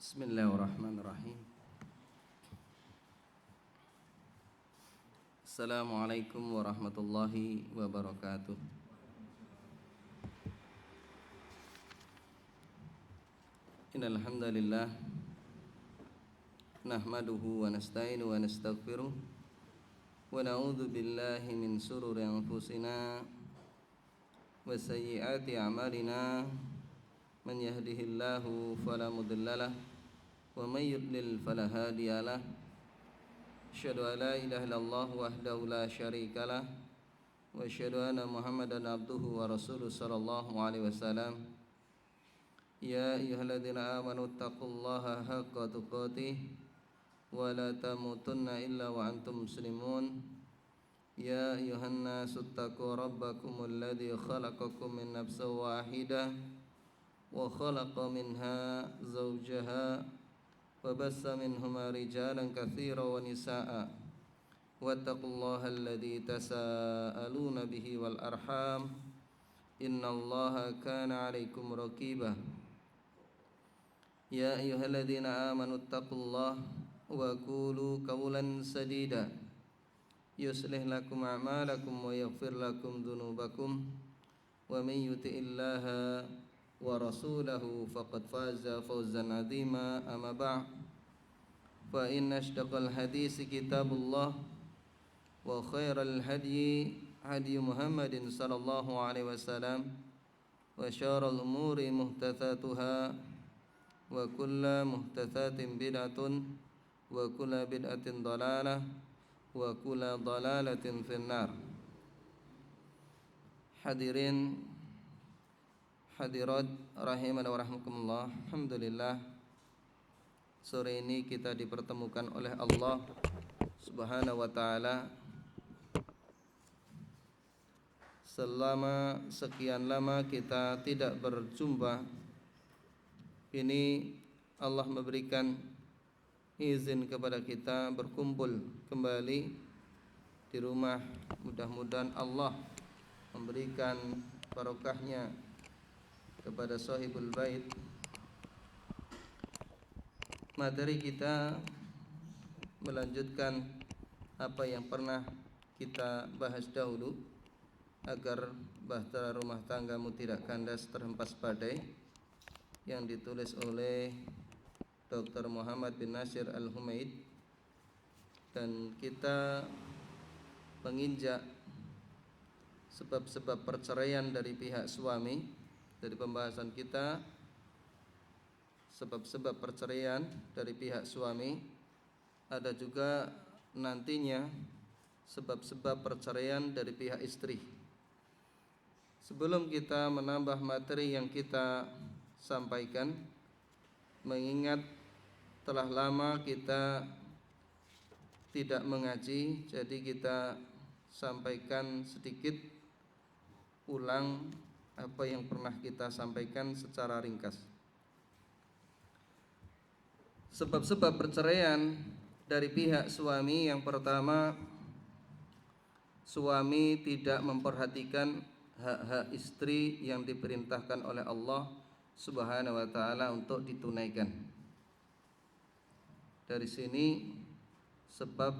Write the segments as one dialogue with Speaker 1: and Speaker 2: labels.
Speaker 1: Bismillahirrahmanirrahim. Assalamualaikum warahmatullahi wabarakatuh. Innal hamdalillah nahmaduhu wa nasta'inu wa nastaghfiruh wa na'udzu billahi min shururi anfusina wa sayyiati a'malina. Man yahdihillahu fala mudhillalah wa may yudlil fala hadiyalah. Asyhadu an la ilaha illallah wahdahu la syarikalah wa asyhadu anna Muhammadan abduhu wa rasuluh sallallahu alaihi wasallam. Ya ayyuhalladzina amanu taqullaha haqqa tuqatih wa la tamutunna illa wa antum muslimun. Ya ayyuhan nasu taqu rabbakumul ladzi khalaqakum min nafsin wahidah wa khalaqa minha zawjaha wa bassa minhuma rijalan katsiran wa nisaa'a wattaqullaha alladzi tasaaluna bihi wal arham innallaha kana 'alaikum raqiba. Ya ayyuhalladzina amanu taqullaha wa qulu qawlan sadida yuslih lakum a'malakum wa yaghfir lakum dhunubakum wa may yuti'illaha wa rasulahu faqad faza fawzan 'azima. Amma ba'd, fa inna ashdaqal hadisi kitabullah wa khairal hadyi hadyu Muhammadin sallallahu alaihi wasallam wa syarrul umuri muhdatsatuha wa kullu muhdatsatin bid'atun wa kullu bid'atin dhalalah wa kullu dhalalatin finnar. Hadirin hadirat rahimana wa rahmakumullah. Alhamdulillah, sore ini kita dipertemukan oleh Allah Subhanahu wa ta'ala selama sekian lama kita tidak berjumpa. Ini Allah memberikan izin kepada kita berkumpul kembali di rumah. Mudah-mudahan Allah memberikan barokahnya kepada sahibul bait. Materi kita melanjutkan apa yang pernah kita bahas dahulu, agar bahtera rumah tanggamu tidak kandas terhempas badai, yang ditulis oleh Dr. Muhammad bin Nasir Al-Humaid. Dan kita menginjak sebab-sebab perceraian dari pihak suami. Dari pembahasan kita, sebab-sebab perceraian dari pihak suami, ada juga nantinya sebab-sebab perceraian dari pihak istri. Sebelum kita menambah materi yang kita sampaikan, mengingat telah lama kita tidak mengaji, jadi kita sampaikan sedikit ulang apa yang pernah kita sampaikan secara ringkas. Sebab-sebab perceraian dari pihak suami, yang pertama, suami tidak memperhatikan hak-hak istri yang diperintahkan oleh Allah Subhanahu wa ta'ala untuk ditunaikan. Dari sini sebab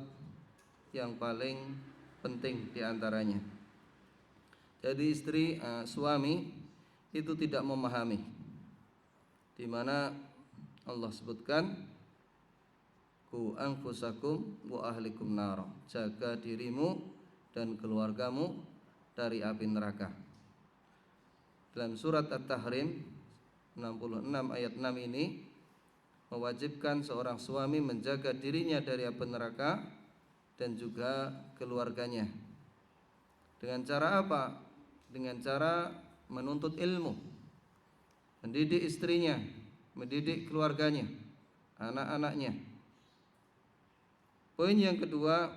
Speaker 1: yang paling penting diantaranya. Jadi suami itu tidak memahami, di mana Allah sebutkan ku anfusakum wa ahlikum nar, jaga dirimu dan keluargamu dari api neraka. Dalam surat At-Tahrim 66 ayat 6 ini mewajibkan seorang suami menjaga dirinya dari api neraka dan juga keluarganya. Dengan cara apa? Dengan cara menuntut ilmu, mendidik istrinya, mendidik keluarganya, anak-anaknya. Poin yang kedua,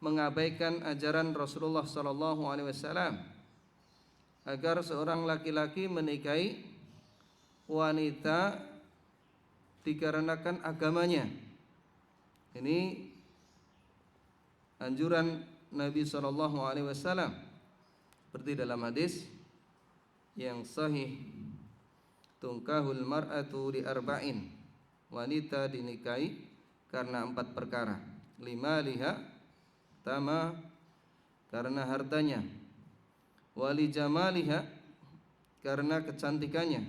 Speaker 1: mengabaikan ajaran Rasulullah SAW agar seorang laki-laki menikahi wanita dikarenakan agamanya. Ini anjuran Nabi SAW. Seperti dalam hadis yang sahih, tungkahul mar'atu li arba'in, wanita dinikahi karena 4 perkara. Lima liha, pertama karena hartanya, wali jamaliha karena kecantikannya,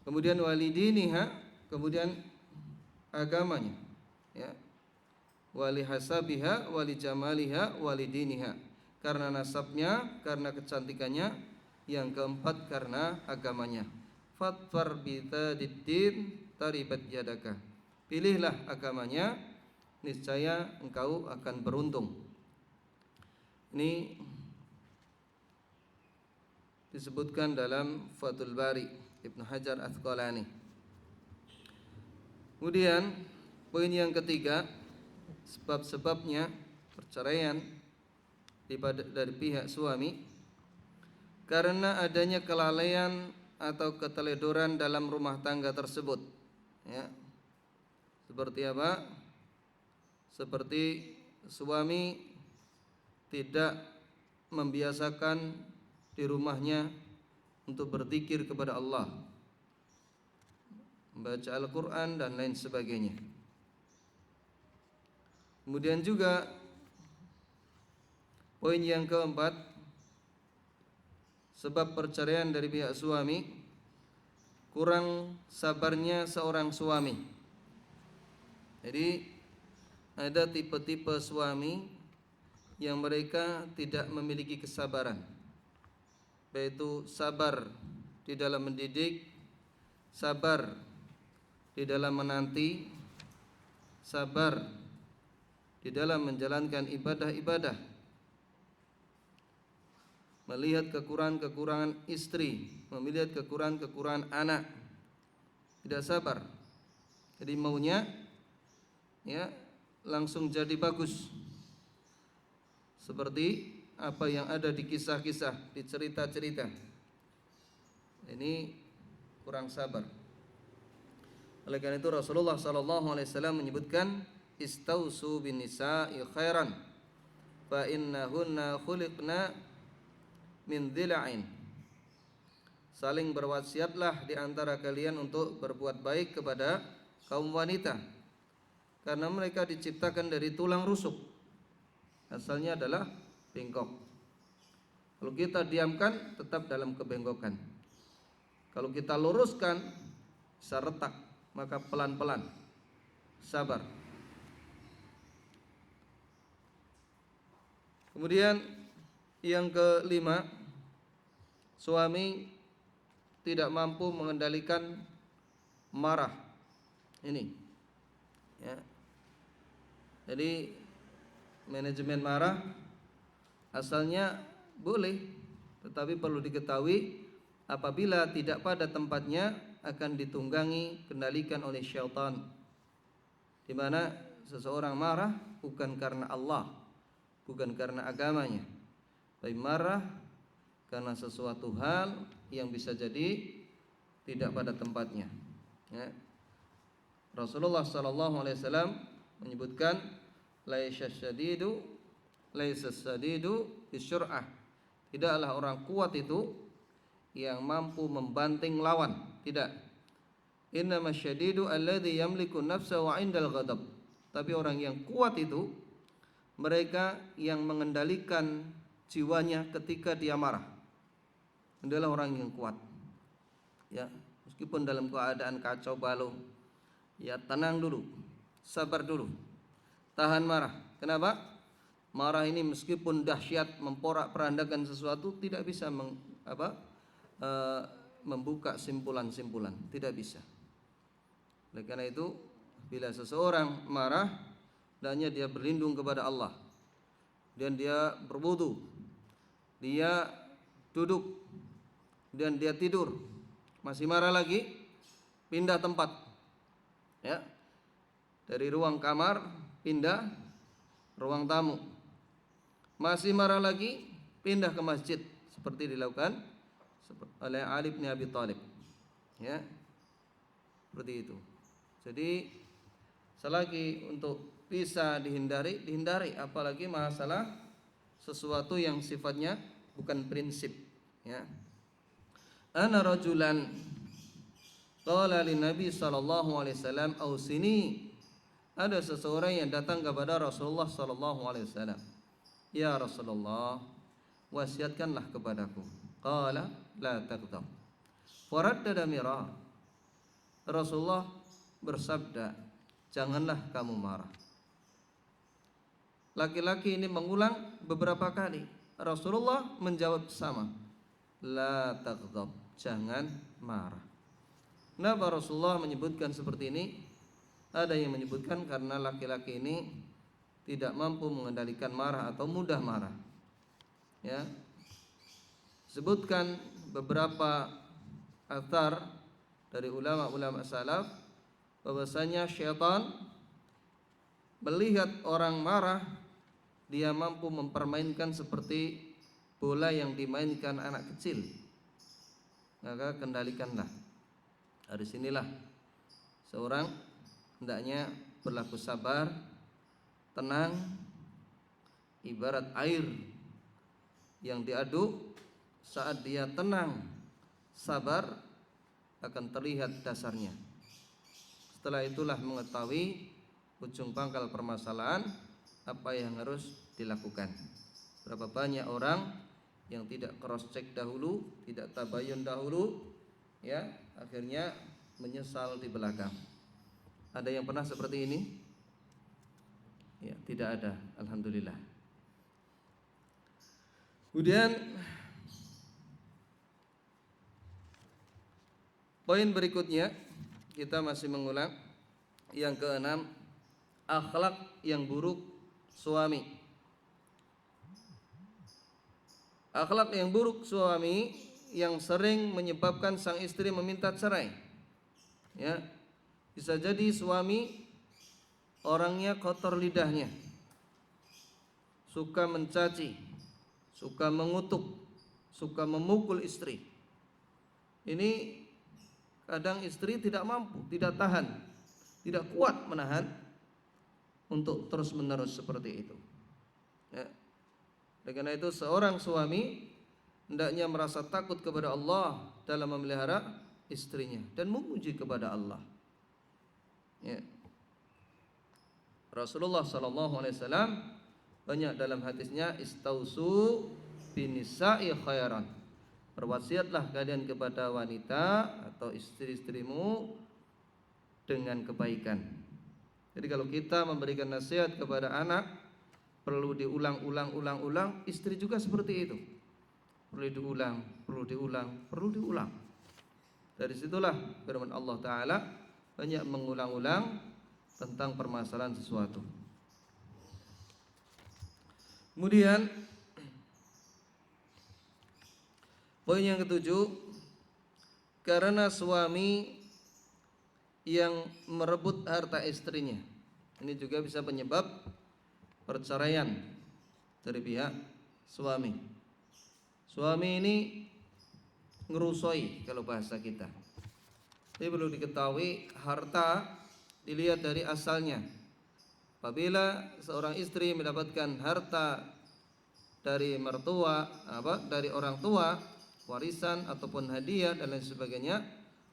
Speaker 1: kemudian wali diniha, kemudian agamanya, ya. Wali hasabiha, wali jamaliha, wali diniha, karena nasabnya, karena kecantikannya, yang keempat karena agamanya. Fatfar bitadiddin taribat yadaka, pilihlah agamanya, niscaya engkau akan beruntung. Ini disebutkan dalam Fathul Bari Ibnu Hajar Asqalani. Kemudian poin yang ketiga, sebab-sebabnya perceraian dari pihak suami karena adanya kelalaian atau keteledoran dalam rumah tangga tersebut, ya. Seperti apa? Seperti suami tidak membiasakan di rumahnya untuk berzikir kepada Allah, membaca Al-Quran dan lain sebagainya. Kemudian juga poin yang keempat, sebab perceraian dari pihak suami, kurang sabarnya seorang suami. Jadi ada tipe-tipe suami yang mereka tidak memiliki kesabaran, yaitu sabar di dalam mendidik, sabar di dalam menanti, sabar di dalam menjalankan ibadah-ibadah, melihat kekurangan-kekurangan istri, melihat kekurangan-kekurangan anak, tidak sabar. Jadi maunya, ya, langsung jadi bagus, seperti apa yang ada di kisah-kisah, di cerita-cerita. Ini kurang sabar. Oleh karena itu Rasulullah SAW menyebutkan, istausu bin nisa'i khairan fa innahunna khuliqna min dhila'in. Saling berwasiatlah di antara kalian untuk berbuat baik kepada kaum wanita, karena mereka diciptakan dari tulang rusuk, asalnya adalah bengkok. Kalau kita diamkan tetap dalam kebengkokan, kalau kita luruskan bisa retak, maka pelan-pelan sabar. Kemudian yang kelima, suami tidak mampu mengendalikan marah. Ini, ya. Jadi manajemen marah asalnya boleh, tetapi perlu diketahui apabila tidak pada tempatnya akan ditunggangi, kendalikan oleh syaitan, di mana seseorang marah bukan karena Allah, bukan karena agamanya, tapi marah karena sesuatu hal yang bisa jadi tidak pada tempatnya, ya. Rasulullah SAW menyebutkan, laisa syadidu bisyur'ah, tidaklah orang kuat itu yang mampu membanting lawan, tidak. Innama syadidu alladhi yamliku nafsahu 'indal ghadab, tapi orang yang kuat itu mereka yang mengendalikan jiwanya ketika dia marah, adalah orang yang kuat, ya. Meskipun dalam keadaan kacau balau, ya tenang dulu, sabar dulu, tahan marah. Kenapa? Marah ini meskipun dahsyat, memporak-perandakan sesuatu, tidak bisa membuka simpulan-simpulan, tidak bisa. Oleh karena itu, bila seseorang marah, hendaknya dia berlindung kepada Allah, dan dia berwudu, dia duduk, dan dia tidur. Masih marah lagi, pindah tempat, ya, dari ruang kamar pindah ruang tamu. Masih marah lagi, pindah ke masjid, seperti dilakukan oleh Ali bin Abi Thalib, ya, seperti itu. Jadi selagi untuk bisa dihindari, apalagi masalah sesuatu yang sifatnya bukan prinsip, ya. Ana rajulan qala lin Nabi sallallahu alaihi wasallam ausini. Ada seseorang yang datang kepada Rasulullah sallallahu alaihi wasallam. Ya Rasulullah, wasiatkanlah kepadaku. Qala la taghdab. Faraddada mirah. Rasulullah bersabda, janganlah kamu marah. Laki-laki ini mengulang beberapa kali. Rasulullah menjawab sama. La taghdab, jangan marah. Kenapa Rasulullah menyebutkan seperti ini? Ada yang menyebutkan karena laki-laki ini tidak mampu mengendalikan marah atau mudah marah. Ya. Sebutkan beberapa athar dari ulama-ulama salaf bahwasanya syaitan melihat orang marah, dia mampu mempermainkan seperti bola yang dimainkan anak kecil. Maka kendalikanlah. Dari sinilah seorang hendaknya berlaku sabar, tenang, ibarat air yang diaduk. Saat dia tenang, sabar, akan terlihat dasarnya. Setelah itulah mengetahui ujung pangkal permasalahan, apa yang harus dilakukan. Berapa banyak orang yang tidak cross check dahulu, tidak tabayun dahulu, ya, akhirnya menyesal di belakang. Ada yang pernah seperti ini? Ya, tidak ada, alhamdulillah. Kemudian poin berikutnya kita masih mengulang yang keenam, akhlak yang buruk suami. Akhlak yang buruk suami yang sering menyebabkan sang istri meminta cerai. Ya, bisa jadi suami orangnya kotor lidahnya, suka mencaci, suka mengutuk, suka memukul istri. Ini kadang istri tidak mampu, tidak tahan, tidak kuat menahan untuk terus-menerus seperti itu. Ya. Oleh karena itu seorang suami hendaknya merasa takut kepada Allah dalam memelihara istrinya dan memuji kepada Allah. Ya. Rasulullah sallallahu alaihi wasallam banyak dalam hadisnya, istausu binisa'i khairan. Berwasiatlah kalian kepada wanita atau istri-istrimu dengan kebaikan. Jadi kalau kita memberikan nasihat kepada anak, perlu diulang-ulang, istri juga seperti itu. Perlu diulang. Dari situlah firman Allah Ta'ala banyak mengulang-ulang tentang permasalahan sesuatu. Kemudian poin yang ketujuh, karena suami yang merebut harta istrinya, ini juga bisa penyebab perceraian dari pihak suami. Suami ini ngerusoi kalau bahasa kita. Tapi perlu diketahui harta dilihat dari asalnya. Apabila seorang istri mendapatkan harta dari mertua, dari orang tua, warisan ataupun hadiah dan lain sebagainya,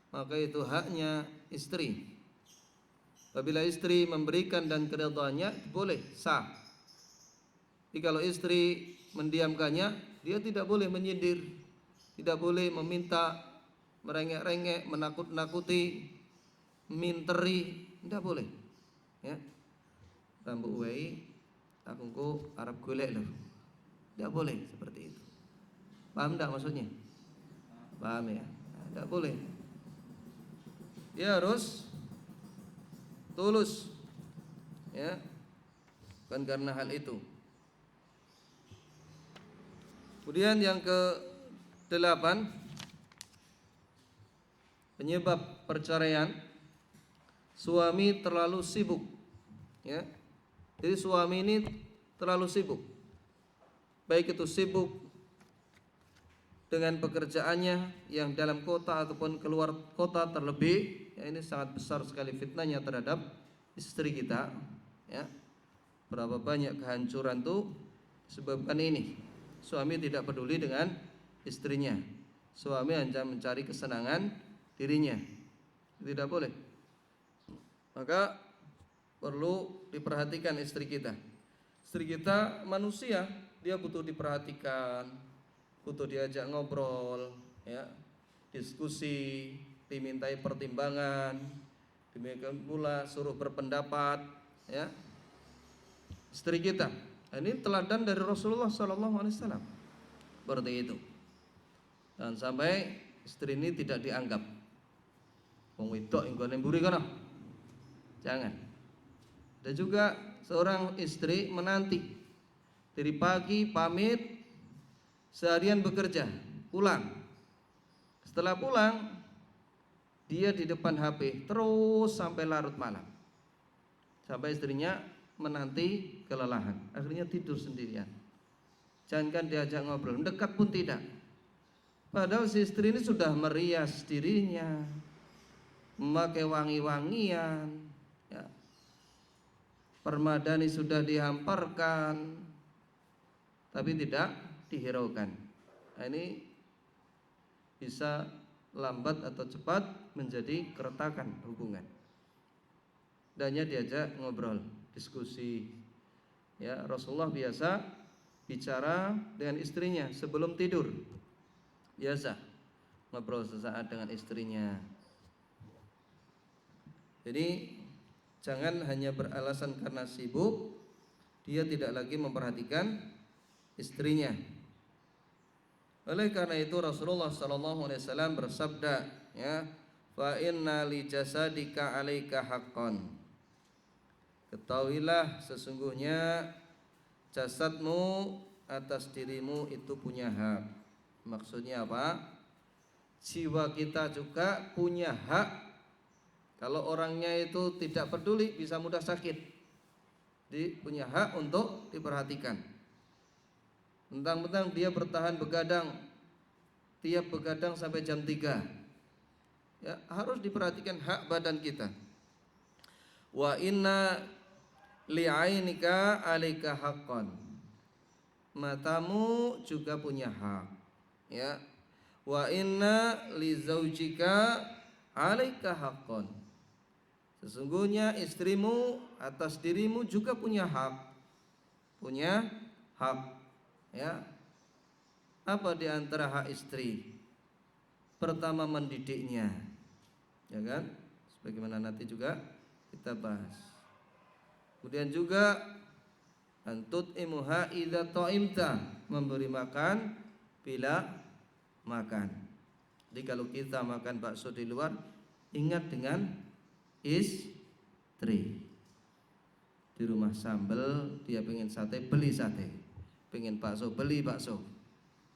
Speaker 1: maka itu haknya istri. Apabila istri memberikan dan keridhaannya, boleh, sah. Jadi kalau istri mendiamkannya, dia tidak boleh menyindir, tidak boleh meminta, merengek-rengek, menakut-nakuti, minteri, tidak boleh. Ya. Rambu uwei, aku Arab golek loh. Tidak boleh seperti itu. Paham tidak maksudnya? Paham ya? Tidak boleh. Dia harus tulus, ya, bukan karena hal itu. Kemudian yang ke-8, penyebab perceraian, suami terlalu sibuk. Ya, jadi suami ini terlalu sibuk, baik itu sibuk dengan pekerjaannya yang dalam kota ataupun keluar kota terlebih. Ya, ini sangat besar sekali fitnahnya terhadap istri kita. Ya, berapa banyak kehancuran tuh sebabkan ini. Suami tidak peduli dengan istrinya. Suami hanya mencari kesenangan dirinya. tidak boleh. Maka perlu diperhatikan istri kita. Istri kita manusia, dia butuh diperhatikan, butuh diajak ngobrol, ya, diskusi, dimintai pertimbangan, demikian pula suruh berpendapat, ya. Istri kita, ini teladan dari Rasulullah SAW, seperti itu. Dan sampai istri ini tidak dianggap wong wedok enggone mburi kono. Jangan. Dan juga seorang istri menanti dari pagi pamit, seharian bekerja, pulang. Setelah pulang, dia di depan HP terus sampai larut malam. Sampai istrinya menanti kelelahan, akhirnya tidur sendirian. Jangankan diajak ngobrol, dekat pun tidak. Padahal si istri ini sudah merias dirinya, memakai wangi-wangian, ya. Permadani sudah dihamparkan, tapi tidak dihiraukan. Nah, ini bisa lambat atau cepat menjadi keretakan hubungan. Dannya diajak ngobrol, diskusi. Ya, Rasulullah biasa bicara dengan istrinya sebelum tidur. Biasa ngobrol sesaat dengan istrinya. Jadi jangan hanya beralasan karena sibuk dia tidak lagi memperhatikan istrinya. Oleh karena itu Rasulullah SAW bersabda, ya, fa inna li jasadika 'alaika haqqan. Ketahuilah sesungguhnya jasadmu atas dirimu itu punya hak. Maksudnya apa? Jiwa kita juga punya hak. Kalau orangnya itu tidak peduli bisa mudah sakit, dia punya hak untuk diperhatikan. Mentang-mentang dia bertahan begadang, tiap begadang sampai jam 3, ya, harus diperhatikan hak badan kita. Wa inna li'ainika 'alaika haqqan. Matamu juga punya hak, ya. Wa inna li zaujika 'alaika haqqan. Sesungguhnya istrimu atas dirimu juga punya hak. Punya hak, ya. Apa di antara hak istri? Pertama, mendidiknya, ya kan? Sebagaimana nanti juga kita bahas. Kemudian juga antut imuha idza ta'imta, memberi makan bila makan. Jadi kalau kita makan bakso di luar, ingat dengan istri. Di rumah sambel, dia pengen sate, beli sate. Pengen bakso, beli bakso.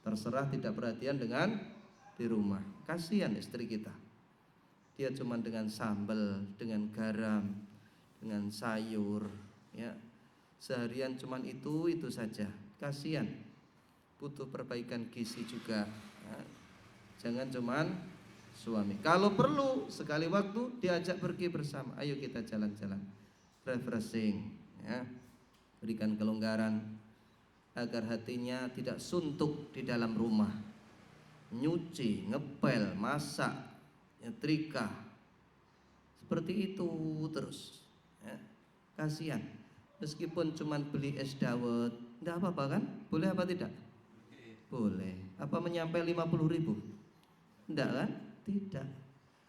Speaker 1: Terserah, tidak perhatian dengan di rumah. Kasihan istri kita. Dia cuma dengan sambel, dengan garam, dengan sayur, ya. Seharian cuman itu saja. Kasihan. Butuh perbaikan gizi juga, ya. Jangan cuman suami. Kalau perlu sekali waktu diajak pergi bersama. Ayo kita jalan-jalan, refreshing, ya. Berikan kelonggaran agar hatinya tidak suntuk di dalam rumah. Nyuci, ngepel, masak, nyetrika, seperti itu terus, ya. Kasihan. Meskipun cuman beli es dawet, tidak apa-apa kan? Boleh apa tidak? Boleh. Apa menyampai 50.000? Tidak kan? Tidak.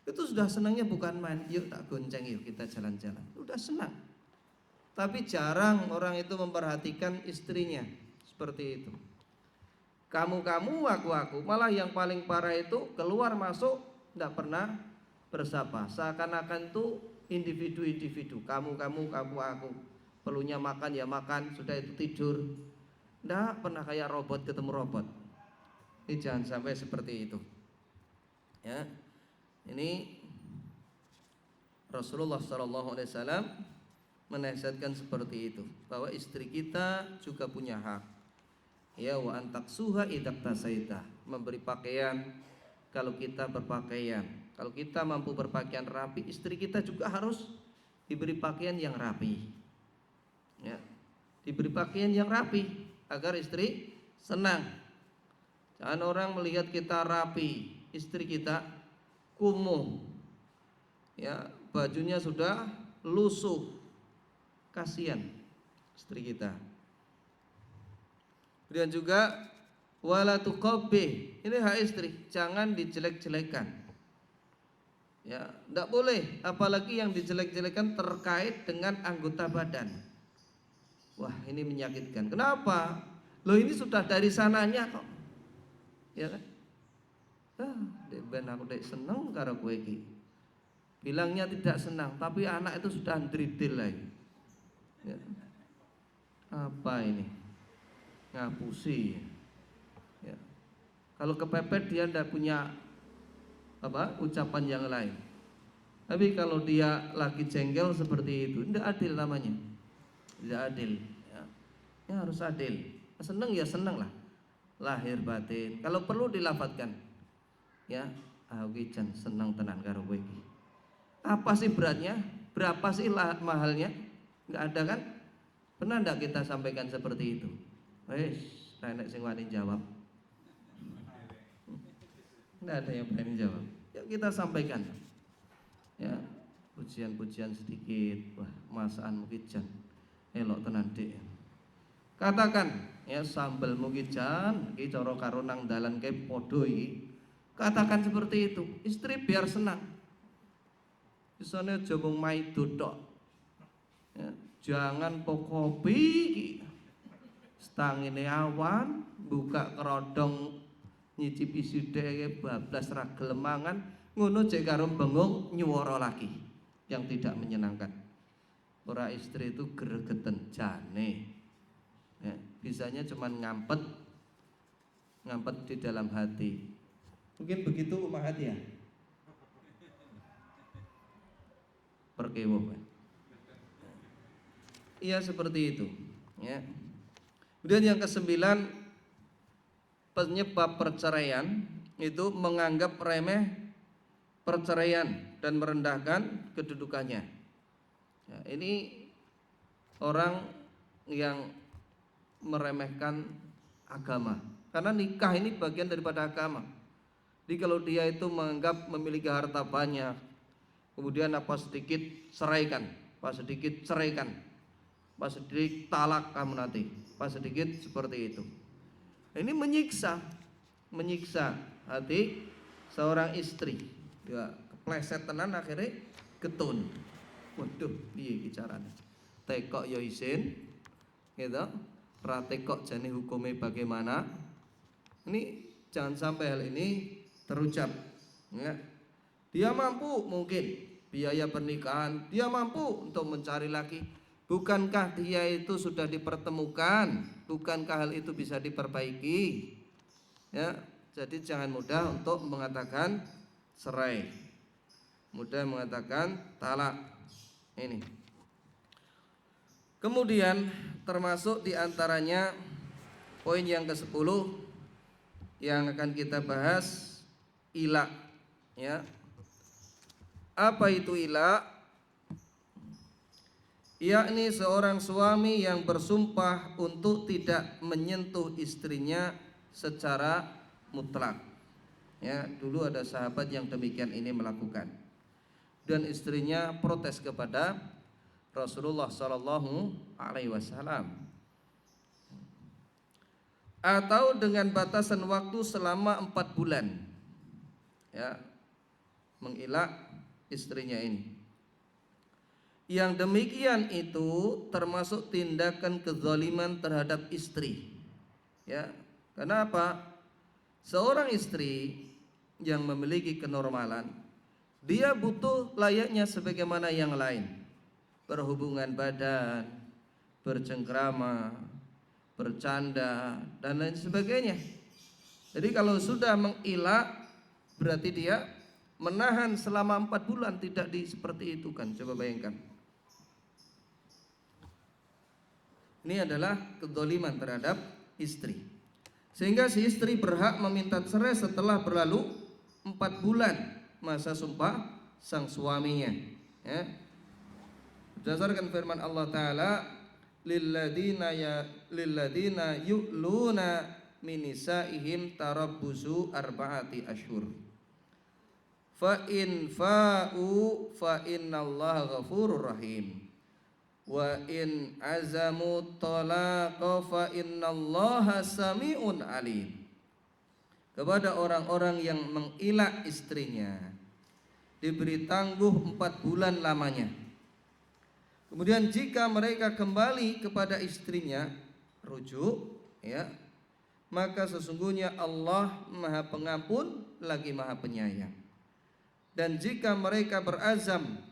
Speaker 1: Itu sudah senangnya bukan main. Yuk tak gonceng, yuk kita jalan-jalan. Udah senang. Tapi jarang orang itu memperhatikan istrinya seperti itu. Kamu-kamu, aku-aku. Malah yang paling parah itu keluar masuk tidak pernah bersapa. Seakan-akan itu individu-individu. Kamu-kamu, aku-aku. Perlunya makan ya makan, sudah itu tidur. Tidak pernah kayak robot ketemu robot. Ini jangan sampai seperti itu, ya. Ini Rasulullah SAW menasihatkan seperti itu, bahwa istri kita juga punya hak. Ya, wa antaksuha idak tasaita, memberi pakaian kalau kita berpakaian. Kalau kita mampu berpakaian rapi, istri kita juga harus diberi pakaian yang rapi, ya. Diberi pakaian yang rapi agar istri senang. Jangan orang melihat kita rapi, istri kita kumuh, ya bajunya sudah lusuh, kasihan istri kita. Kemudian juga wala tuqabbih, ini hak istri, jangan dijelek-jelekan. Ya, tidak boleh, apalagi yang dijelek-jelekan terkait dengan anggota badan. Wah, ini menyakitkan. Kenapa? Loh, ini sudah dari sananya kok. Ya kan? Ben aku dek seneng karo kowe iki. Bilangnya tidak senang, tapi anak itu sudah ndridil lagi. Ya. Apa ini? Ngapusi. Ya. Kalau kepepet dia tidak punya ucapan yang lain. Tapi kalau dia lagi jengkel seperti itu, tidak adil namanya. Tidak adil. Ya. Ya harus adil. Seneng ya seneng lah, lahir batin. Kalau perlu dilafadzkan, ya, aku jan seneng tenan karo kowe iki. Apa sih beratnya? Berapa sih mahalnya? Enggak ada kan? Pernah enggak kita sampaikan seperti itu? Wes, nenek sing wani jawab. Enggak ada yang berani jawab. Ya kita sampaikan. Ya, pujian-pujian sedikit. Wah, masakan mukijan elok tenan Dik. Katakan, ya sambal mukijan iki cara karo nang dalan ke padha iki. Katakan seperti itu. Istri biar senang. Isane aja mung maido tok. Ya, jangan pokopi iki. Stangine awan, buka kerodong nyicipi sithik bablas ra gelem mangan, ngono cek karo bengong nyuwara lagi yang tidak menyenangkan. Ora istri itu gregeten jane. Ya, bisanya cuma ngampet di dalam hati. Mungkin begitu umahat ya. Perkewo. Iya seperti itu. Ya. Kemudian yang kesembilan, penyebab perceraian itu menganggap remeh perceraian dan merendahkan kedudukannya. Ya, ini orang yang meremehkan agama, karena nikah ini bagian daripada agama. Jadi kalau dia itu menganggap memiliki harta banyak, kemudian apa sedikit ceraikan, apa sedikit ceraikan, apa sedikit talak kamu nanti, apa sedikit seperti itu. Ini menyiksa hati seorang istri. Ya, kepleset tenan akhirnya ketun. Waduh, piye iki carane? Tekok ya isin, gitu. Pratekok jane hukumnya bagaimana? Ini jangan sampai hal ini terucap. Ya. Dia mampu mungkin biaya pernikahan, dia mampu untuk mencari laki. Bukankah dia itu sudah dipertemukan? Bukankah hal itu bisa diperbaiki? Ya, jadi jangan mudah untuk mengatakan cerai, mudah mengatakan talak. Ini. Kemudian termasuk diantaranya poin yang ke-10 yang akan kita bahas, ila. Ya. Apa itu ila? Yakni seorang suami yang bersumpah untuk tidak menyentuh istrinya secara mutlak. Ya, dulu ada sahabat yang demikian ini melakukan. Dan istrinya protes kepada Rasulullah Sallallahu Alaihi Wasallam. Atau dengan batasan waktu selama 4 bulan. Ya, mengilak istrinya ini. Yang demikian itu termasuk tindakan kezaliman terhadap istri. Ya, kenapa? Seorang istri yang memiliki kenormalan, dia butuh layaknya sebagaimana yang lain. Berhubungan badan, bercengkrama, bercanda, dan lain sebagainya. Jadi kalau sudah mengilak, berarti dia menahan selama 4 bulan, tidak seperti itu kan. Coba bayangkan. Ini adalah kedzaliman terhadap istri. Sehingga si istri berhak meminta cerai setelah berlalu 4 bulan masa sumpah sang suaminya. Ya. Berdasarkan firman Allah Ta'ala, lilladina yu'luna min nisaihim tarabbusu arba'ati ashhur fa in fa'u fa innallaha ghafurur rahim wa in azamu talaqa fa innallaha sami'un alim. Kepada orang-orang yang mengilak istrinya diberi tangguh 4 bulan lamanya. Kemudian jika mereka kembali kepada istrinya, rujuk, ya, maka sesungguhnya Allah Maha Pengampun lagi Maha Penyayang. Dan jika mereka berazam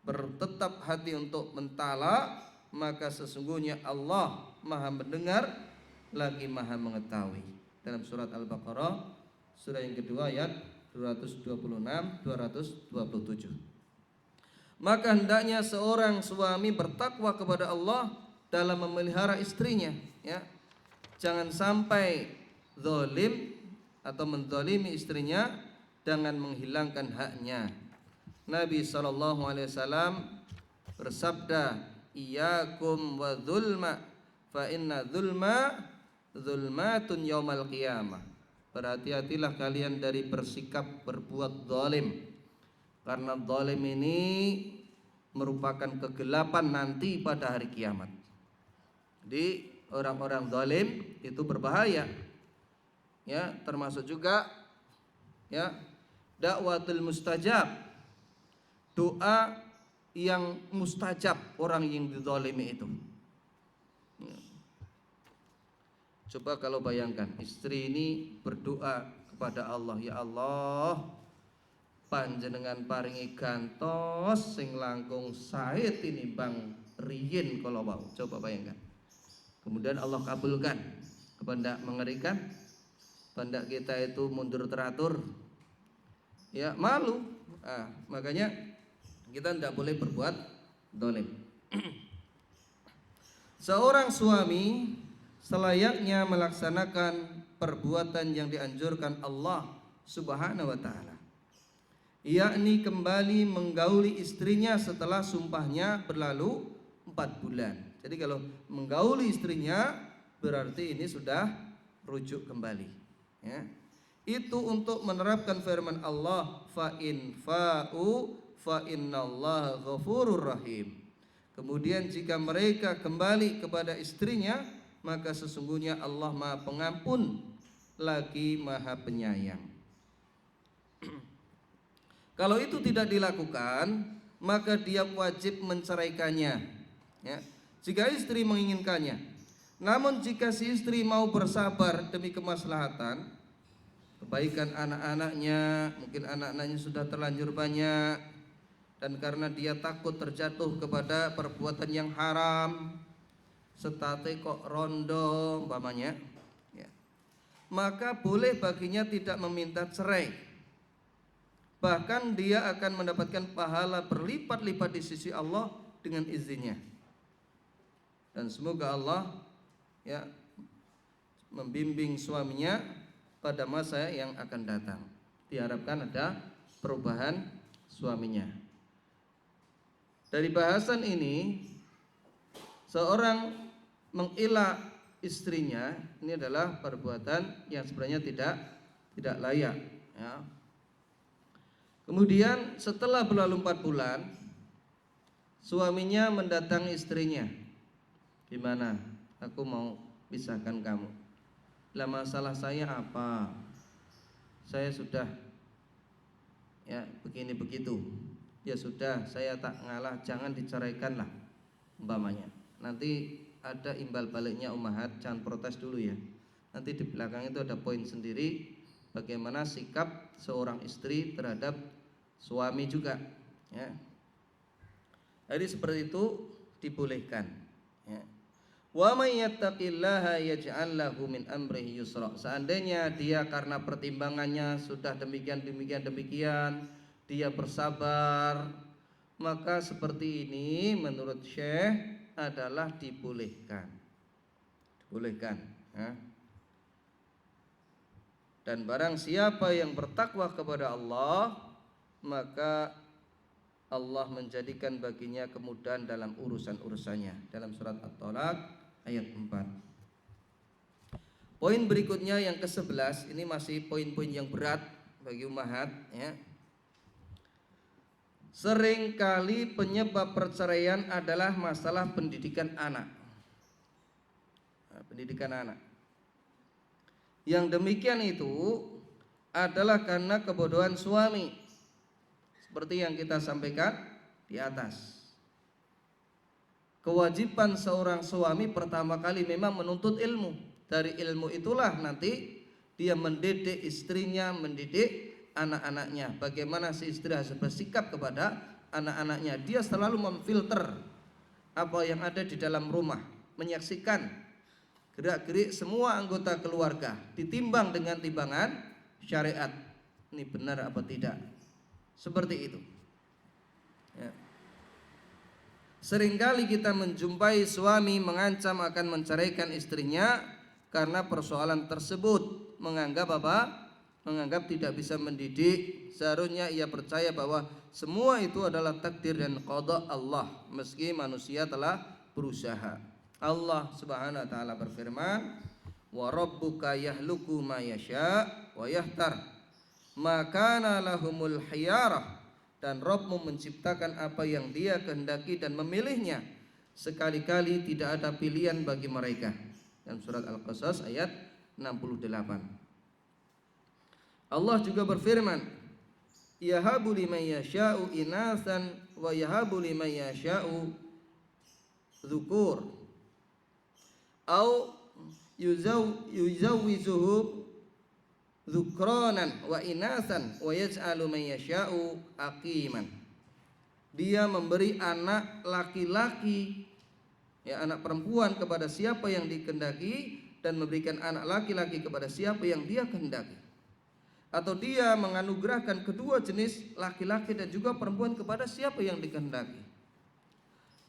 Speaker 1: bertetap hati untuk mentalak, maka sesungguhnya Allah Maha Mendengar lagi Maha Mengetahui. Dalam surat Al-Baqarah surah yang kedua ayat 226-227. Maka hendaknya seorang suami bertakwa kepada Allah dalam memelihara istrinya, ya. Jangan sampai zalim atau menzalimi istrinya dengan menghilangkan haknya. Nabi SAW bersabda, "Iyyakum wa dzulma fa inna dzulma dzulmatun yaumal qiyamah." Berhati-hatilah kalian dari bersikap berbuat zalim, karena zalim ini merupakan kegelapan nanti pada hari kiamat. Jadi orang-orang zalim itu berbahaya, ya, termasuk juga, ya, dakwatul mustajab, doa yang mustajab orang yang dizalimi itu. Coba kalau bayangkan istri ini berdoa kepada Allah, "Ya Allah, panjenengan paringi gantos sing langkung sae tinimbang riyin kala wau." Coba bayangkan. Kemudian Allah kabulkan. Apa enggak mengerikan? Apa enggak kita itu mundur teratur? Ya, malu. Makanya kita tidak boleh berbuat zalim. Seorang suami selayaknya melaksanakan perbuatan yang dianjurkan Allah Subhanahu wa taala, yakni kembali menggauli istrinya setelah sumpahnya berlalu 4 bulan. Jadi kalau menggauli istrinya berarti ini sudah rujuk kembali, ya. Itu untuk menerapkan firman Allah, fa in fa'u fa innallaha ghafurur rahim. Kemudian jika mereka kembali kepada istrinya, maka sesungguhnya Allah Maha Pengampun lagi Maha Penyayang. Kalau itu tidak dilakukan, maka dia wajib menceraikannya, ya, jika istri menginginkannya. Namun jika si istri mau bersabar demi kemaslahatan, kebaikan anak-anaknya, mungkin anak-anaknya sudah terlanjur banyak, dan karena dia takut terjatuh kepada perbuatan yang haram, setate kok rondo umpamanya, ya, maka boleh baginya tidak meminta cerai. Bahkan dia akan mendapatkan pahala berlipat-lipat di sisi Allah dengan izinnya. Dan semoga Allah, ya, membimbing suaminya pada masa yang akan datang. Diharapkan ada perubahan suaminya. Dari bahasan ini, seorang mengelak istrinya ini adalah perbuatan yang sebenarnya tidak layak, ya. Kemudian setelah berlalu 4 bulan, suaminya mendatangi istrinya, "Gimana? Aku mau pisahkan kamu. Lah masalah saya apa? Saya sudah, ya, begini begitu. Ya sudah, saya tak ngalah, jangan diceraikan lah," umpamanya. Nanti ada imbal baliknya ummahat, jangan protes dulu ya. Nanti di belakang itu ada poin sendiri bagaimana sikap seorang istri terhadap suami juga, ya. Jadi seperti itu dibolehkan, ya. Wa may yattaqillaha yaj'al lahu min amrihi yusra. Seandainya dia karena pertimbangannya sudah demikian, dia bersabar, maka seperti ini menurut Syekh adalah dibolehkan, ya. Dan barang siapa yang bertakwa kepada Allah, maka Allah menjadikan baginya kemudahan dalam urusan-urusannya. Dalam surat At-Thalaq ayat 4. Poin berikutnya yang ke-11, ini masih poin-poin yang berat bagi ummahat, ya. Seringkali penyebab perceraian adalah masalah pendidikan anak. Pendidikan anak. Yang demikian itu adalah karena kebodohan suami, seperti yang kita sampaikan di atas. Kewajiban seorang suami pertama kali memang menuntut ilmu. Dari ilmu itulah nanti dia mendidik istrinya, mendidik anak-anaknya. Bagaimana si istri harus bersikap kepada anak-anaknya. Dia selalu memfilter apa yang ada di dalam rumah, menyaksikan gerak-gerik semua anggota keluarga, ditimbang dengan timbangan syariat. Ini benar apa tidak? Seperti itu. Ya. Seringkali kita menjumpai suami mengancam akan menceraikan istrinya karena persoalan tersebut. Menganggap apa? Menganggap tidak bisa mendidik. Seharusnya ia percaya bahwa semua itu adalah takdir dan qada Allah, meski manusia telah berusaha. Allah Subhanahu wa taala berfirman, "Wa rabbuka yahluku ma yasha wa yahtar, makana lahumul khiyarah." Dan Rabbmu menciptakan apa yang Dia kehendaki dan memilihnya. Sekali-kali tidak ada pilihan bagi mereka. Dalam surat Al-Qasas ayat 68. Allah juga berfirman, yahabu liman yasha'u inasan wa yahabu liman yasha'u dzukur au yuzawwizuhum dzukranan wa inasan wa yaj'alu man yasha'u aqiman. Dia memberi anak laki-laki, ya, anak perempuan kepada siapa yang dikehendaki, dan memberikan anak laki-laki kepada siapa yang Dia kehendaki. Atau Dia menganugerahkan kedua jenis laki-laki dan juga perempuan kepada siapa yang dikehendaki.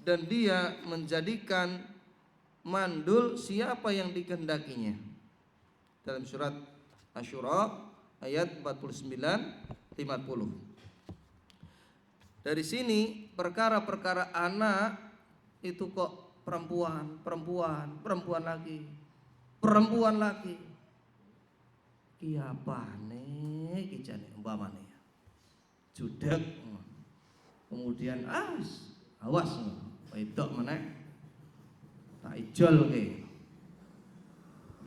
Speaker 1: Dan Dia menjadikan mandul siapa yang dikehendakinya. Dalam surat Asy-Syura ayat 49-50. Dari sini perkara-perkara anak itu kok perempuan lagi. Ki apane ki jane umpamane ya. Judeg. Kemudian awas wedok meneh tak ijol kowe.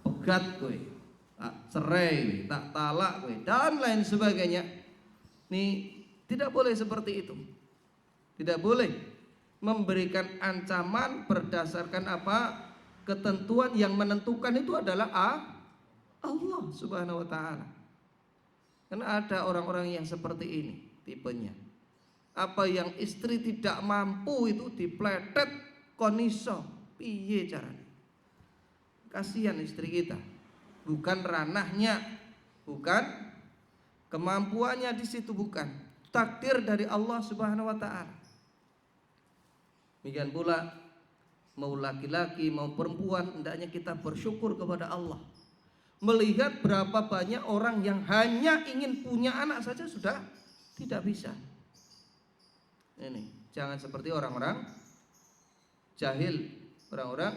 Speaker 1: Pegat kowe. Tak cerai, tak talak kowe dan lain sebagainya. Nih, tidak boleh seperti itu. Tidak boleh memberikan ancaman berdasarkan apa? Ketentuan yang menentukan itu adalah Allah Subhanahu wa taala. Karena ada orang-orang yang seperti ini tipenya. Apa yang istri tidak mampu itu dipletet koniso. Piye caranya? Kasihan istri kita. Bukan ranahnya, bukan kemampuannya di situ, bukan. Takdir dari Allah Subhanahu wa taala. Demikian pula mau laki-laki mau perempuan, hendaknya kita bersyukur kepada Allah. Melihat berapa banyak orang yang hanya ingin punya anak saja sudah tidak bisa. Ini jangan seperti orang-orang jahil, orang-orang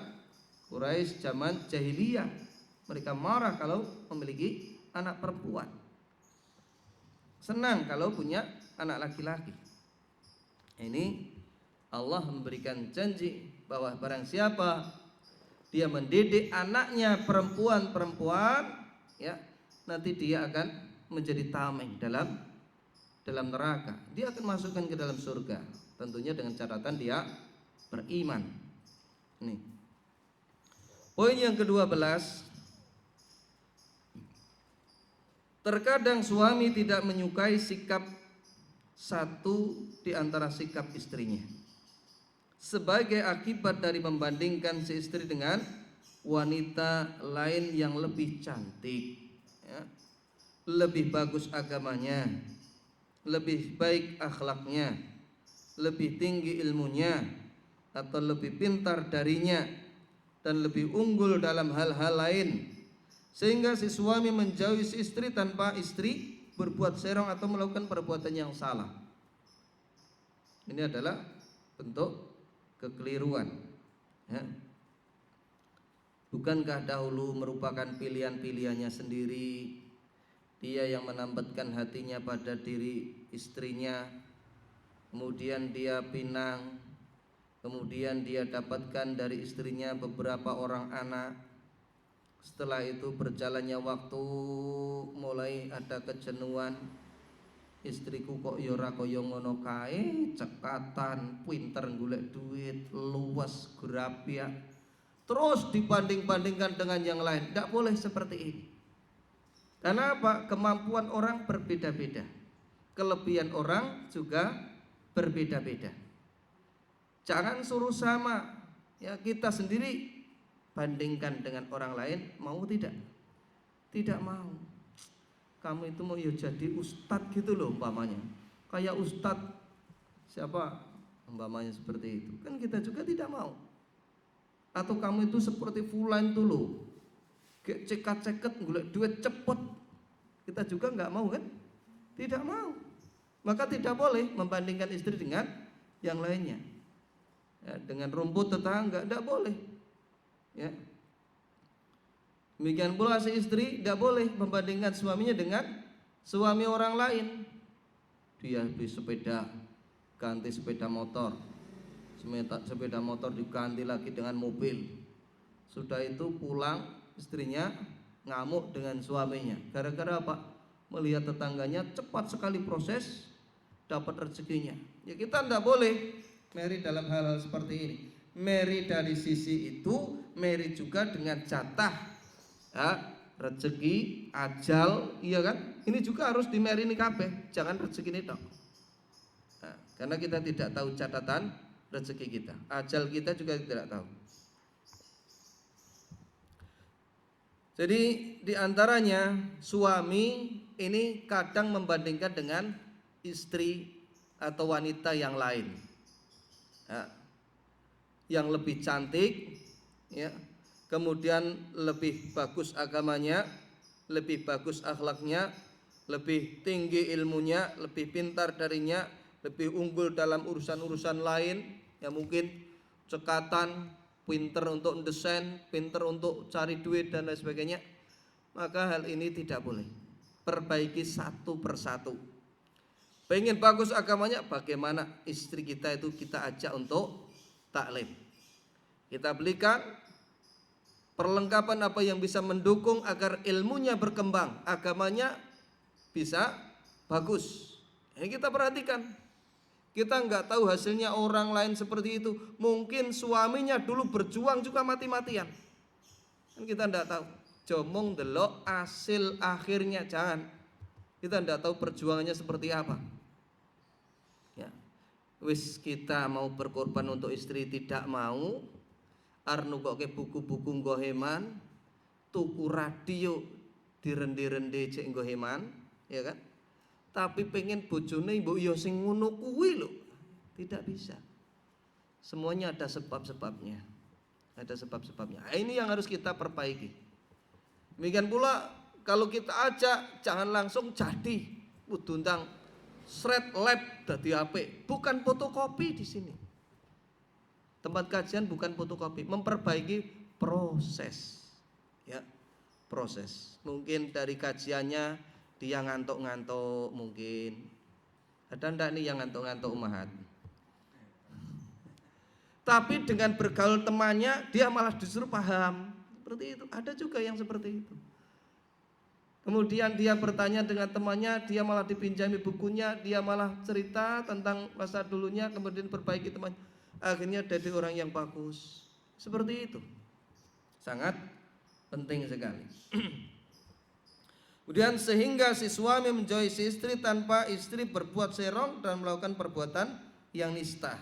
Speaker 1: Quraisy zaman jahiliyah. Mereka marah kalau memiliki anak perempuan, senang kalau punya anak laki-laki. Ini Allah memberikan janji bahwa barang siapa dia mendidik anaknya perempuan, ya, nanti dia akan menjadi tameng dalam neraka. Dia akan masukkan ke dalam surga, tentunya dengan catatan dia beriman. Ini poin yang ke-12. Terkadang suami tidak menyukai sikap satu di antara sikap istrinya, sebagai akibat dari membandingkan si istri dengan wanita lain yang lebih cantik, ya, lebih bagus agamanya, lebih baik akhlaknya, lebih tinggi ilmunya, atau lebih pintar darinya, dan lebih unggul dalam hal-hal lain, sehingga si suami menjauhi si istri tanpa istri berbuat serong atau melakukan perbuatan yang salah. Ini adalah bentuk kekeliruan, ya. Bukankah dahulu merupakan pilihan-pilihannya sendiri, dia yang menambatkan hatinya pada diri istrinya, kemudian dia pinang, kemudian dia dapatkan dari istrinya beberapa orang anak. Setelah itu berjalannya waktu, mulai ada kejenuhan. Istriku kok ya ora kaya ngono kae, cekatan, pinter golek duit, luas grapya. Terus dibanding-bandingkan dengan yang lain. Tidak boleh seperti ini. Karena apa? Kemampuan orang berbeda-beda. Kelebihan orang juga berbeda-beda. Jangan suruh sama. Ya, kita sendiri bandingkan dengan orang lain, mau tidak? Tidak mau. Kamu itu mau ya jadi ustadz gitu loh umpamanya. Kayak ustadz siapa umpamanya seperti itu. Kan kita juga tidak mau. Atau kamu itu seperti fulan itu loh, kayak cekat-ceket golek duit cepet. Kita juga nggak mau kan? Tidak mau. Maka tidak boleh membandingkan istri dengan yang lainnya. Ya, dengan rumput tetangga tidak boleh. Ya. Demikian pula si istri tidak boleh membandingkan suaminya dengan suami orang lain. Dia beli sepeda, ganti sepeda motor, sepeda motor diganti lagi dengan mobil. Sudah itu pulang istrinya ngamuk dengan suaminya. Gara-gara apa? Melihat tetangganya cepat sekali proses dapat rezekinya. Ya kita tidak boleh meri dalam hal-hal seperti ini. Meri dari sisi itu, meri juga dengan jatah. Ya, rezeki, ajal, iya kan? Ini juga harus dimeri nih kabeh, jangan rezeki ini tok. Nah, karena kita tidak tahu catatan rezeki kita, ajal kita juga tidak tahu. Jadi diantaranya suami ini kadang membandingkan dengan istri atau wanita yang lain, ya, yang lebih cantik, ya. Kemudian lebih bagus agamanya, lebih bagus akhlaknya, lebih tinggi ilmunya, lebih pintar darinya, lebih unggul dalam urusan-urusan lain, ya mungkin cekatan, pintar untuk desain, pintar untuk cari duit dan lain sebagainya. Maka hal ini tidak boleh. Perbaiki satu persatu. Pengen bagus agamanya, bagaimana istri kita itu kita ajak untuk taklim. Kita belikan perlengkapan apa yang bisa mendukung agar ilmunya berkembang, agamanya bisa bagus. Ini kita perhatikan. Kita nggak tahu hasilnya orang lain seperti itu. Mungkin suaminya dulu berjuang juga mati-matian. Kan kita nggak tahu. Jomong delok hasil akhirnya, jangan. Kita nggak tahu perjuangannya seperti apa. Ya. Wis kita mau berkorban untuk istri tidak mau. Arnu kok ke buku-buku nggoheman, tuku radio direndi-rendi cek nggoheman, ya kan? Tapi pengen bojone mbok yo sing ngono kuwi lho. Tidak bisa. Semuanya ada sebab-sebabnya. Ada sebab-sebabnya. Nah, ini yang harus kita perbaiki. Demikian pula kalau kita ajak jangan langsung jadi udundang shred lab dadi apik, bukan fotokopi di sini. Tempat kajian bukan fotokopi, memperbaiki proses. Ya, proses. Mungkin dari kajiannya dia ngantuk-ngantuk mungkin. Ada ndak nih yang ngantuk-ngantuk Umahat? Tapi dengan bergaul temannya dia malah justru paham. Seperti itu. Ada juga yang seperti itu. Kemudian dia bertanya dengan temannya, dia malah dipinjami bukunya, dia malah cerita tentang masa dulunya, kemudian perbaiki temannya. Akhirnya jadi orang yang bagus. Seperti itu. Sangat penting sekali. Kemudian sehingga si suami menjauhi si istri tanpa istri berbuat serong dan melakukan perbuatan yang nista.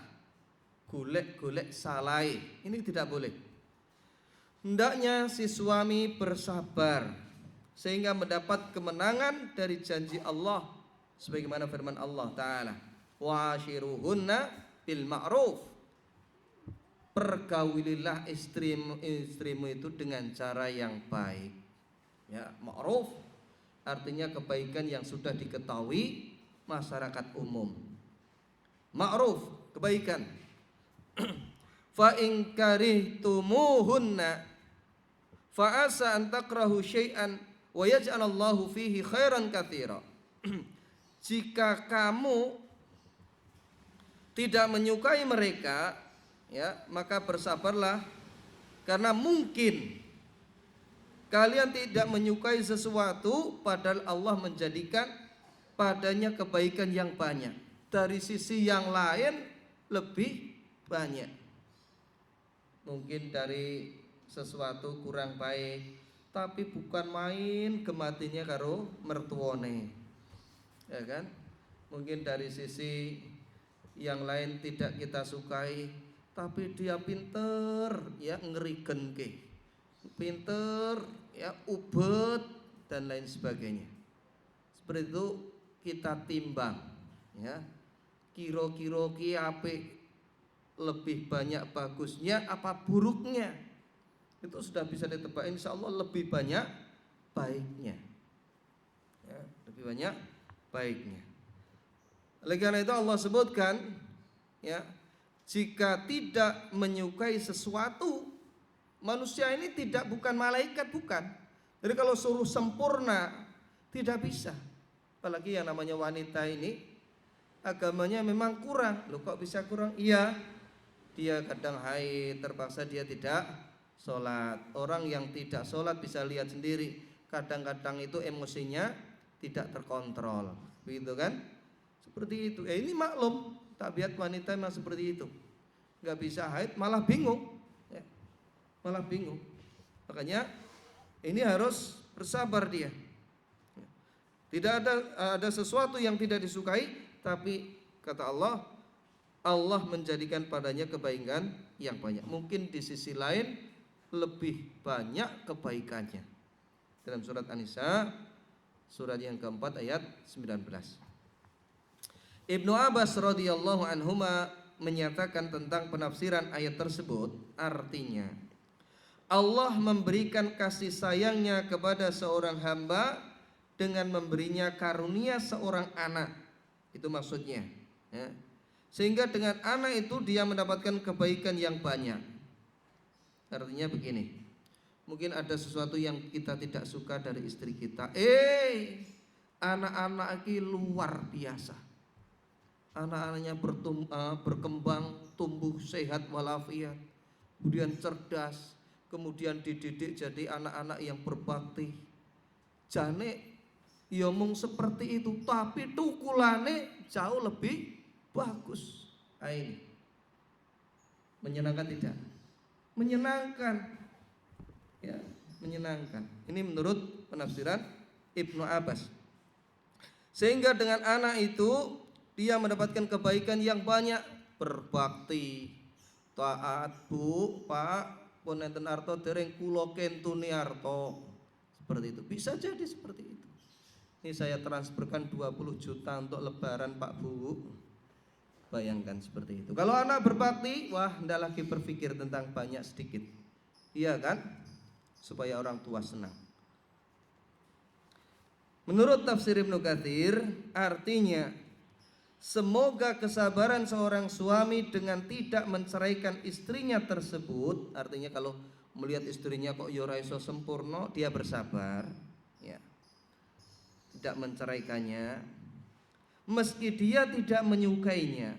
Speaker 1: Golek-golek salai. Ini tidak boleh. Hendaknya si suami bersabar sehingga mendapat kemenangan dari janji Allah sebagaimana firman Allah Ta'ala, wa'ashiruhunna bil ma'ruf. Pergaulilah istrimu itu dengan cara yang baik. Ya, ma'ruf artinya kebaikan yang sudah diketahui masyarakat umum. Ma'ruf, kebaikan. Fa in karihtumuhunna fa asa an takrahu syai'an wa yaj'alallahu fihi khairan katsira. Jika kamu tidak menyukai mereka, ya, maka bersabarlah, karena mungkin kalian tidak menyukai sesuatu padahal Allah menjadikan padanya kebaikan yang banyak. Dari sisi yang lain lebih banyak. Mungkin dari sesuatu kurang baik, tapi bukan main kematinya karo mertuone, ya kan? Mungkin dari sisi yang lain tidak kita sukai, tapi dia pinter, ya, ngerigen ke, pinter, ya, ubet dan lain sebagainya. Seperti itu kita timbang, ya, kira-kira ki apik lebih banyak bagusnya apa buruknya, itu sudah bisa ditebak, insya Allah lebih banyak baiknya, ya, lebih banyak baiknya. Oleh karena itu Allah sebutkan, ya, jika tidak menyukai sesuatu, manusia ini bukan malaikat, bukan. Jadi kalau suruh sempurna tidak bisa. Apalagi yang namanya wanita ini agamanya memang kurang. Loh, kok bisa kurang? Iya, dia kadang haid, terpaksa dia tidak sholat. Orang yang tidak sholat bisa lihat sendiri, kadang-kadang itu emosinya tidak terkontrol, begitu kan? Seperti itu. Ini maklum, tabiat wanita memang seperti itu. Nggak bisa haid, malah bingung, ya, malah bingung. Makanya ini harus bersabar dia. Tidak ada sesuatu yang tidak disukai, tapi kata Allah, Allah menjadikan padanya kebaikan yang banyak. Mungkin di sisi lain lebih banyak kebaikannya. Dalam surat An-Nisa, surat yang keempat ayat 19. Ibnu Abbas radhiyallahu anhuma menyatakan tentang penafsiran ayat tersebut, artinya Allah memberikan kasih sayangnya kepada seorang hamba dengan memberinya karunia seorang anak. Itu maksudnya, ya. Sehingga dengan anak itu dia mendapatkan kebaikan yang banyak. Artinya begini, mungkin ada sesuatu yang kita tidak suka dari istri kita, anak-anak ini luar biasa, anak-anaknya berkembang, tumbuh sehat walafiat, kemudian cerdas, kemudian dididik jadi anak-anak yang berbakti. Jane ya mung seperti itu, tapi tukulane jauh lebih bagus. Ini menyenangkan tidak? Menyenangkan, ya, menyenangkan. Ini menurut penafsiran Ibnu Abbas. Sehingga dengan anak itu dia mendapatkan kebaikan yang banyak, berbakti, taat, Bu, Pak, pun enten arto dereng kula kentuni arto. Seperti itu. Bisa jadi seperti itu. Ini saya transferkan 20 juta untuk lebaran, Pak, Bu. Bayangkan seperti itu. Kalau anak berbakti, wah, ndak lagi berpikir tentang banyak sedikit. Iya kan? Supaya orang tua senang. Menurut tafsir Ibnu Katsir, artinya semoga kesabaran seorang suami dengan tidak menceraikan istrinya tersebut, artinya kalau melihat istrinya kok ya ora iso sempurna, dia bersabar, ya, tidak menceraikannya, meski dia tidak menyukainya,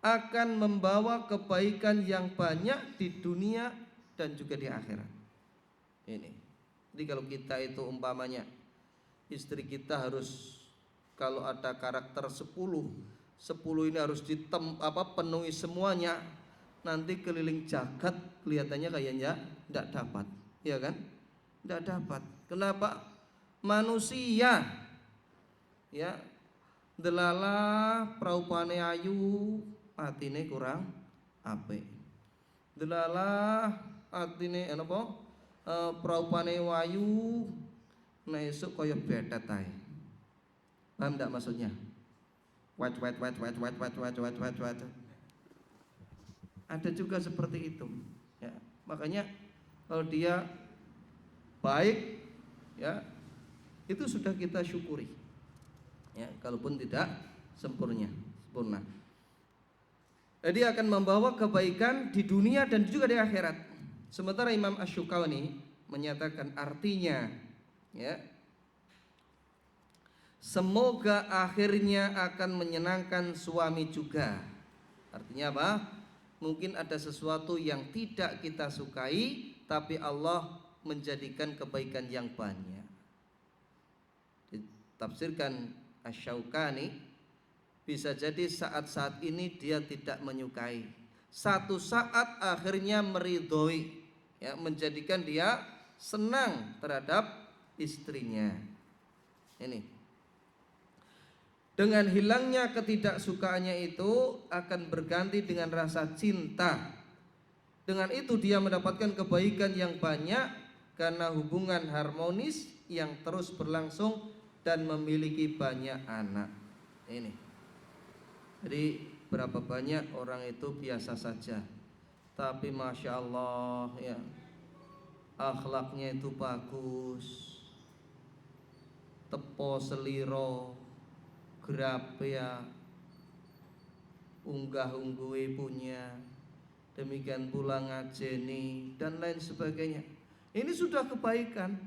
Speaker 1: akan membawa kebaikan yang banyak di dunia dan juga di akhirat. Ini. Jadi kalau kita itu umpamanya istri kita harus, kalau ada karakter 10 ini harus penuhi semuanya, nanti keliling jagat kelihatannya kayaknya tidak dapat, ya kan? Tidak dapat. Kenapa? Manusia, ya, delala praupane ayu, atine kurang apik. Delala atine apa? Praupane wayu, nah esuk kaya betet ae. Paham enggak maksudnya? Wat. Ada juga seperti itu, ya. Makanya kalau dia baik, ya, itu sudah kita syukuri, ya, kalaupun tidak sempurna. Jadi akan membawa kebaikan di dunia dan juga di akhirat. Sementara Imam Asy-Syaukani menyatakan artinya, ya, semoga akhirnya akan menyenangkan suami juga. Artinya apa? Mungkin ada sesuatu yang tidak kita sukai, tapi Allah menjadikan kebaikan yang banyak. Ditafsirkan Asy-Syaukani, bisa jadi saat-saat ini dia tidak menyukai, satu saat akhirnya meridhoi, ya, menjadikan dia senang terhadap istrinya. Ini dengan hilangnya ketidaksukaannya itu akan berganti dengan rasa cinta. Dengan itu dia mendapatkan kebaikan yang banyak karena hubungan harmonis yang terus berlangsung dan memiliki banyak anak. Ini. Jadi berapa banyak orang itu biasa saja, tapi masya Allah ya, akhlaknya itu bagus, tepo seliro, grapya, unggah-ungguhe punya, demikian pula ngajeni dan lain sebagainya. Ini sudah kebaikan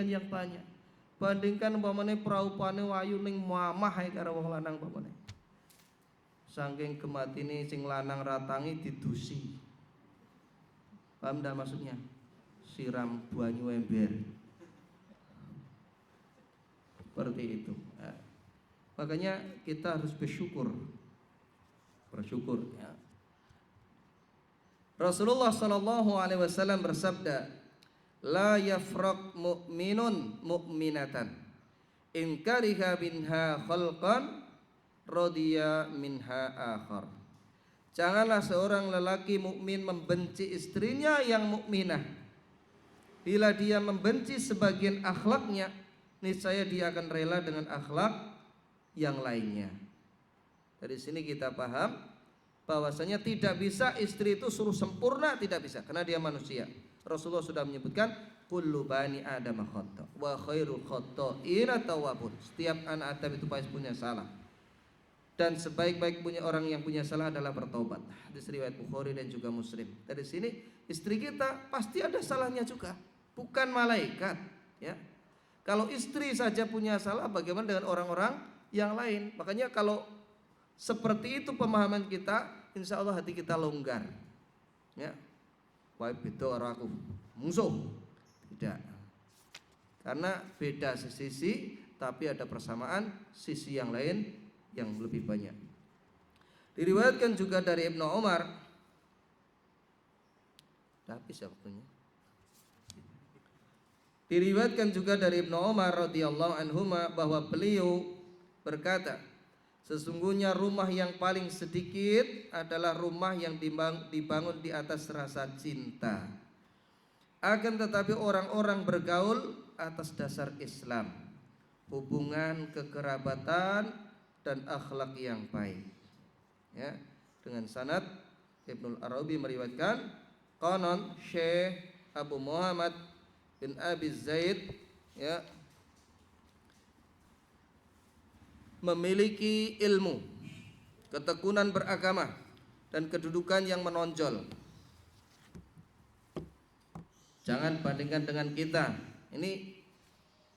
Speaker 1: yang banyak. Bandingkan umpamane praupane wayu ning mamah ae karo wong lanang umpamane. Saking gematine sing lanang ratangi didusi. Paham dah maksudnya? Siram banyu ember. Seperti itu. Nah, makanya kita harus bersyukur ya. Rasulullah sallallahu alaihi wasallam bersabda, la yafraq mu'minun mu'minatan in kariha minha khalqan radiya minha akhar. Janganlah seorang lelaki mukmin membenci istrinya yang mukminah. Bila dia membenci sebagian akhlaknya, niscaya dia akan rela dengan akhlak yang lainnya. Dari sini kita paham bahwasanya tidak bisa istri itu suruh sempurna, tidak bisa, karena dia manusia. Rasulullah sudah menyebutkan kullu bani adam khata wa khairul khata'ina tawwabun. Setiap anak Adam itu pasti punya salah, dan sebaik-baik punya orang yang punya salah adalah bertobat. Hadis riwayat Bukhari dan juga Muslim. Dari sini istri kita pasti ada salahnya juga, bukan malaikat, ya. Kalau istri saja punya salah, bagaimana dengan orang-orang yang lain? Makanya kalau seperti itu pemahaman kita, insya Allah hati kita longgar, ya. Wah beda orang aku musuh, tidak, karena beda sisi tapi ada persamaan sisi yang lain yang lebih banyak. Diriwayatkan juga dari Ibnu Umar, habis ya waktunya. Diriwayatkan juga dari Ibnu Umar radhiyallahu anhuma bahwa beliau berkata, sesungguhnya rumah yang paling sedikit adalah rumah yang dibangun di atas rasa cinta. Akan tetapi orang-orang bergaul atas dasar Islam, hubungan kekerabatan dan akhlak yang baik. Ya, dengan sanad Ibnu Arabi meriwayatkan, qanon Syekh Abu Muhammad bin Abi Zaid, ya, memiliki ilmu, ketekunan beragama dan kedudukan yang menonjol. Jangan bandingkan dengan kita. Ini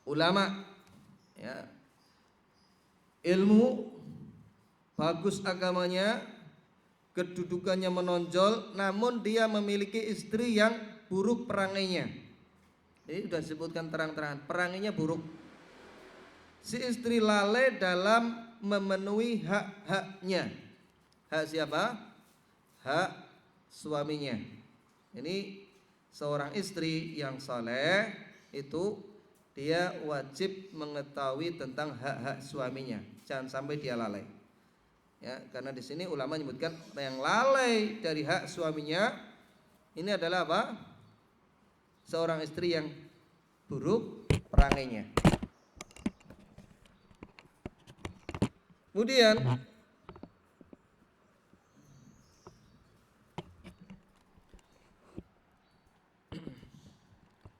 Speaker 1: ulama, ya, ilmu bagus, agamanya, kedudukannya menonjol, namun dia memiliki istri yang buruk perangainya. Ini sudah disebutkan terang-terangan, perangainya buruk. Si istri lalai dalam memenuhi hak-haknya. Hak siapa? Hak suaminya. Ini seorang istri yang saleh itu dia wajib mengetahui tentang hak-hak suaminya. Jangan sampai dia lalai. Ya, karena di sini ulama menyebutkan yang lalai dari hak suaminya ini adalah apa? Seorang istri yang buruk perangainya. Kemudian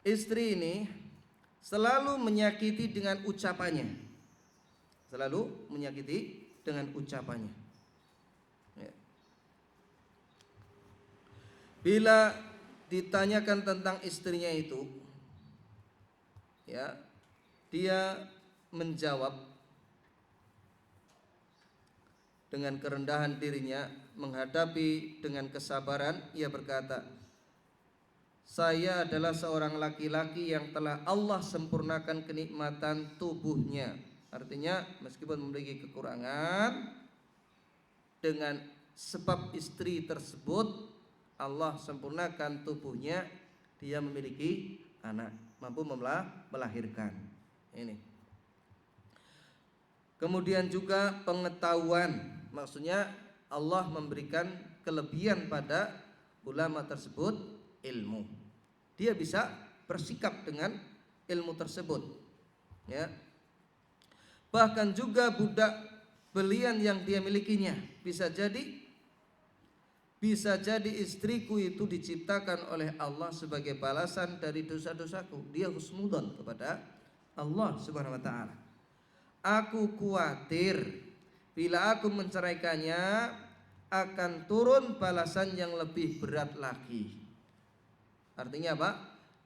Speaker 1: istri ini selalu menyakiti dengan ucapannya. Selalu menyakiti dengan ucapannya. Ya. Bila ditanyakan tentang istrinya itu, ya, dia menjawab dengan kerendahan dirinya, menghadapi dengan kesabaran, ia berkata, saya adalah seorang laki-laki yang telah Allah sempurnakan kenikmatan tubuhnya. Artinya meskipun memiliki kekurangan, dengan sebab istri tersebut Allah sempurnakan tubuhnya, dia memiliki anak, mampu melahirkan. Ini. Kemudian juga pengetahuan, maksudnya Allah memberikan kelebihan pada ulama tersebut ilmu. Dia bisa bersikap dengan ilmu tersebut, ya. Bahkan juga budak belian yang dia milikinya bisa jadi istriku itu diciptakan oleh Allah sebagai balasan dari dosa-dosaku. Dia husnudzon kepada Allah Subhanahu wa taala. Aku khawatir bila aku menceraikannya akan turun balasan yang lebih berat lagi. Artinya apa?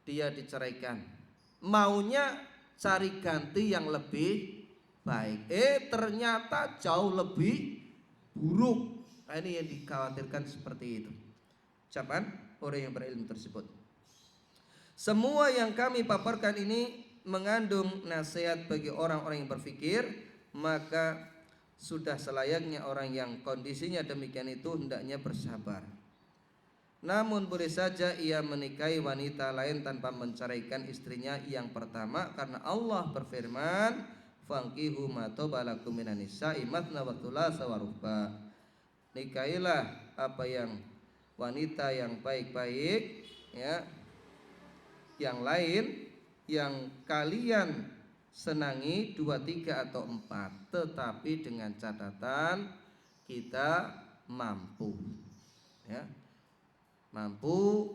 Speaker 1: Dia diceraikan, maunya cari ganti yang lebih baik, ternyata jauh lebih buruk. Nah, ini yang dikhawatirkan seperti itu ucapan orang yang berilmu tersebut. Semua yang kami paparkan ini mengandung nasihat bagi orang-orang yang berpikir, maka sudah selayaknya orang yang kondisinya demikian itu hendaknya bersabar. Namun boleh saja ia menikahi wanita lain tanpa menceraikan istrinya yang pertama, karena Allah berfirman, fankihu ma taba lakum minan nisa'i matsna wa thulatsa wa ruba'. Nikahilah apa yang wanita yang baik-baik, ya, yang lain yang kalian senangi 2, 3 atau 4, tetapi dengan catatan kita mampu, ya, mampu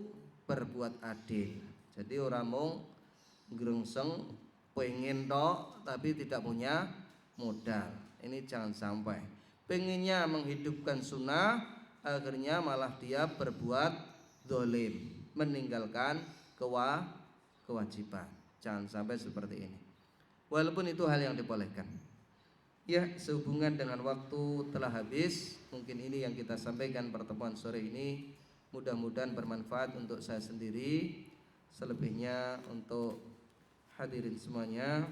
Speaker 1: berbuat adil. Jadi orang mung grengseng pengen tok tapi tidak punya modal. Ini jangan sampai. Pengennya menghidupkan sunnah, akhirnya malah dia berbuat zalim, meninggalkan kewajiban. Jangan sampai seperti ini. Walaupun itu hal yang dibolehkan. Ya, sehubungan dengan waktu telah habis, mungkin ini yang kita sampaikan pertemuan sore ini. Mudah-mudahan bermanfaat untuk saya sendiri, selebihnya untuk hadirin semuanya.